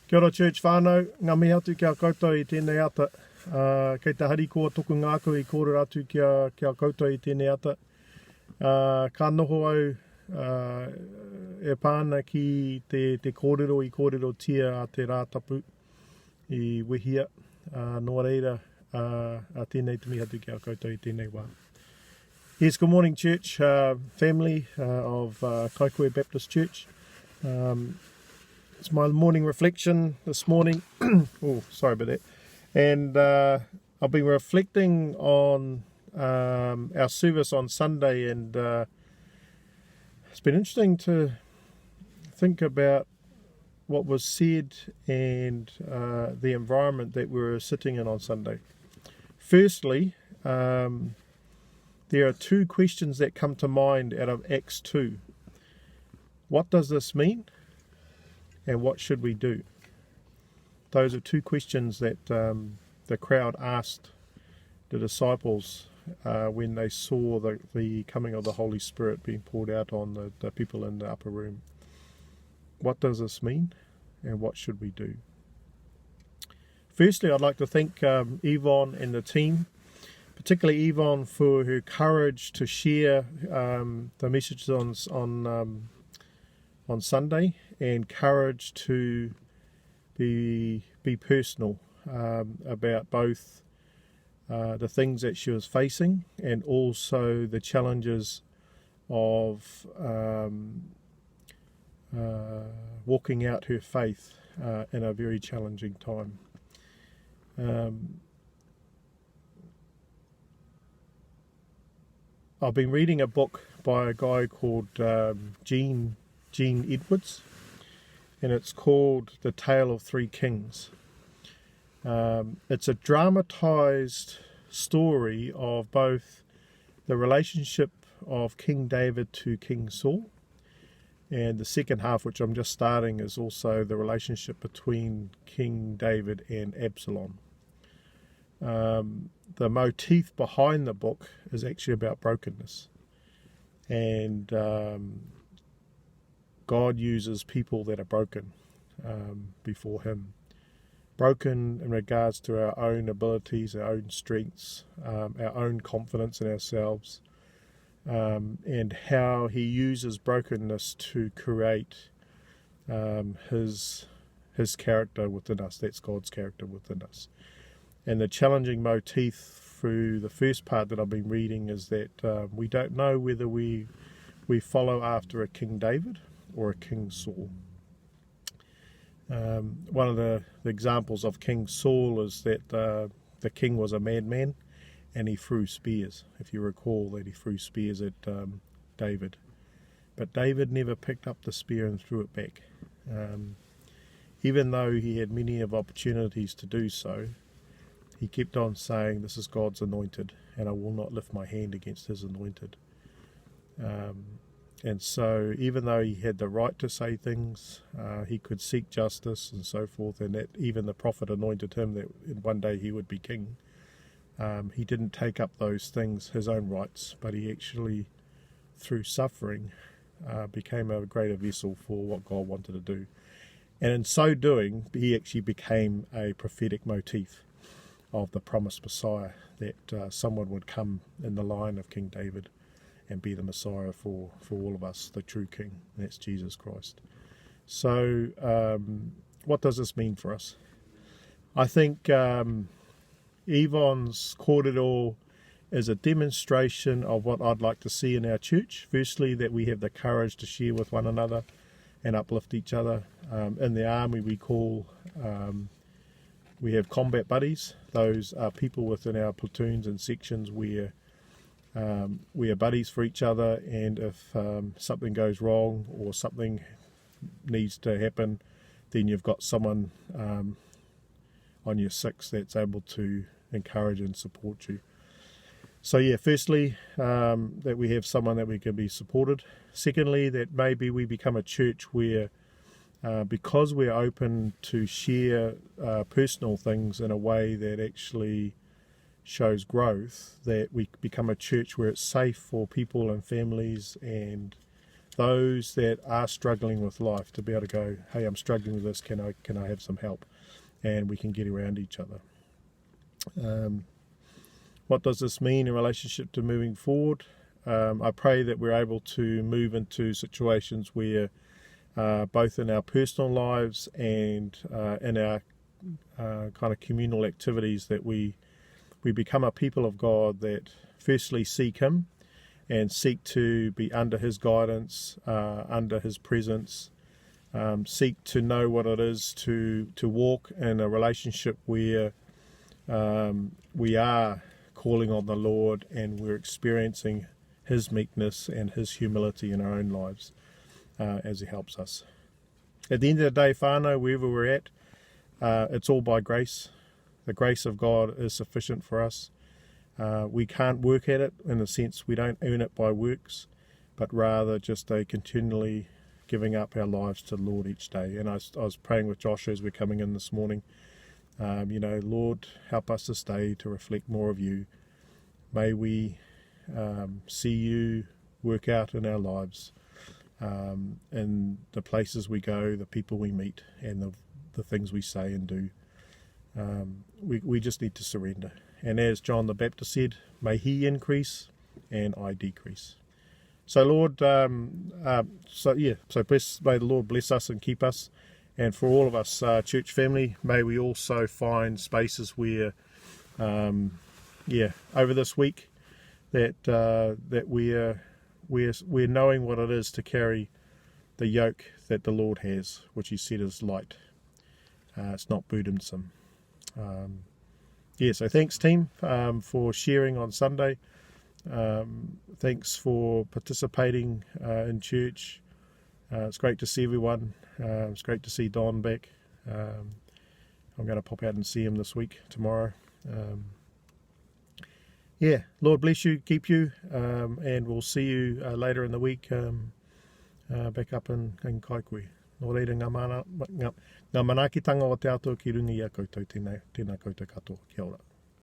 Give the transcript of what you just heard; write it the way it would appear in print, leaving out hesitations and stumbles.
Kia ora church whānau, ngā mihi atu kia koutou i tēnei ata. Kei te hari kua tuku ngāku i kōrero atu kia koutou i tēnei ata. Ka noho au e pāna ki te kōrero i kōrero tia a te rātapu i wehia. Nō reira, a tēnei te mihi atu kia koutou i tēnei wā. Yes, good morning church, family of Kaikoe Baptist Church. It's my morning reflection this morning. Oh, sorry about that. And I've been reflecting on our service on Sunday, and it's been interesting to think about what was said and the environment that we were sitting in on Sunday. Firstly, there are two questions that come to mind out of Acts 2. What does this mean? And what should we do? Those are two questions that the crowd asked the disciples when they saw the coming of the Holy Spirit being poured out on the people in the upper room. What does this mean? And what should we do? Firstly, I'd like to thank Yvonne and the team, particularly Yvonne, for her courage to share the messages on Sunday, and courage to be personal about both the things that she was facing and also the challenges of walking out her faith in a very challenging time. I've been reading a book by a guy called Gene Edwards, and it's called The Tale of Three Kings. It's a dramatized story of both the relationship of King David to King Saul, and the second half, which I'm just starting, is also the relationship between King David and Absalom. The motif behind the book is actually about brokenness, and God uses people that are broken before Him. Broken in regards to our own abilities, our own strengths, our own confidence in ourselves, and how He uses brokenness to create His character within us. That's God's character within us. And the challenging motif through the first part that I've been reading is that we don't know whether we follow after a King David or a King Saul. One of the examples of King Saul is that the king was a madman and he threw spears. If you recall that he threw spears at David. But David never picked up the spear and threw it back. Even though he had many of opportunities to do so, he kept on saying, "This is God's anointed, and I will not lift my hand against His anointed." And so even though he had the right to say things, he could seek justice and so forth, and that even the prophet anointed him that one day he would be king, he didn't take up those things, his own rights, but he actually, through suffering, became a greater vessel for what God wanted to do. And in so doing, he actually became a prophetic motif of the promised Messiah, that someone would come in the line of King David and be the Messiah for all of us, the true King, and that's Jesus Christ. So what does this mean for us? I think Yvonne's kōrero is a demonstration of what I'd like to see in our church. Firstly, that we have the courage to share with one another and uplift each other. In the army we have combat buddies. Those are people within our platoons and sections where we are buddies for each other, and if something goes wrong or something needs to happen, then you've got someone on your six that's able to encourage and support you. So yeah, firstly, that we have someone that we can be supported. Secondly, that maybe we become a church where because we're open to share personal things in a way that actually shows growth, that we become a church where it's safe for people and families and those that are struggling with life to be able to go, hey, I'm struggling with this, can I have some help? And we can get around each other. What does this mean in relationship to moving forward? I pray that we're able to move into situations where both in our personal lives and in our kind of communal activities that we become a people of God that firstly seek Him and seek to be under His guidance, under His presence, seek to know what it is to walk in a relationship where we are calling on the Lord and we're experiencing His meekness and His humility in our own lives as He helps us. At the end of the day, whānau, wherever we're at, it's all by grace. The grace of God is sufficient for us. We can't work at it in the sense we don't earn it by works, but rather just a continually giving up our lives to the Lord each day. And I was praying with Josh as we're coming in this morning. Lord, help us this day to reflect more of You. May we see You work out in our lives, in the places we go, the people we meet, and the things we say and do. We just need to surrender. And as John the Baptist said, may He increase and I decrease. So Lord, so may the Lord bless us and keep us. And for all of us, church family, may we also find spaces where, over this week, that we're knowing what it is to carry the yoke that the Lord has, which He said is light. It's not burdensome. So thanks team for sharing on Sunday. Thanks for participating in church. It's great to see everyone. It's great to see Don back. I'm going to pop out and see him this week, tomorrow. Lord bless you, keep you, and we'll see you later in the week back up in Kaikui. Nō reira ngā manaakitanga o te atua ki runga i a koutou, tēnā koutou katoa. Kia ora.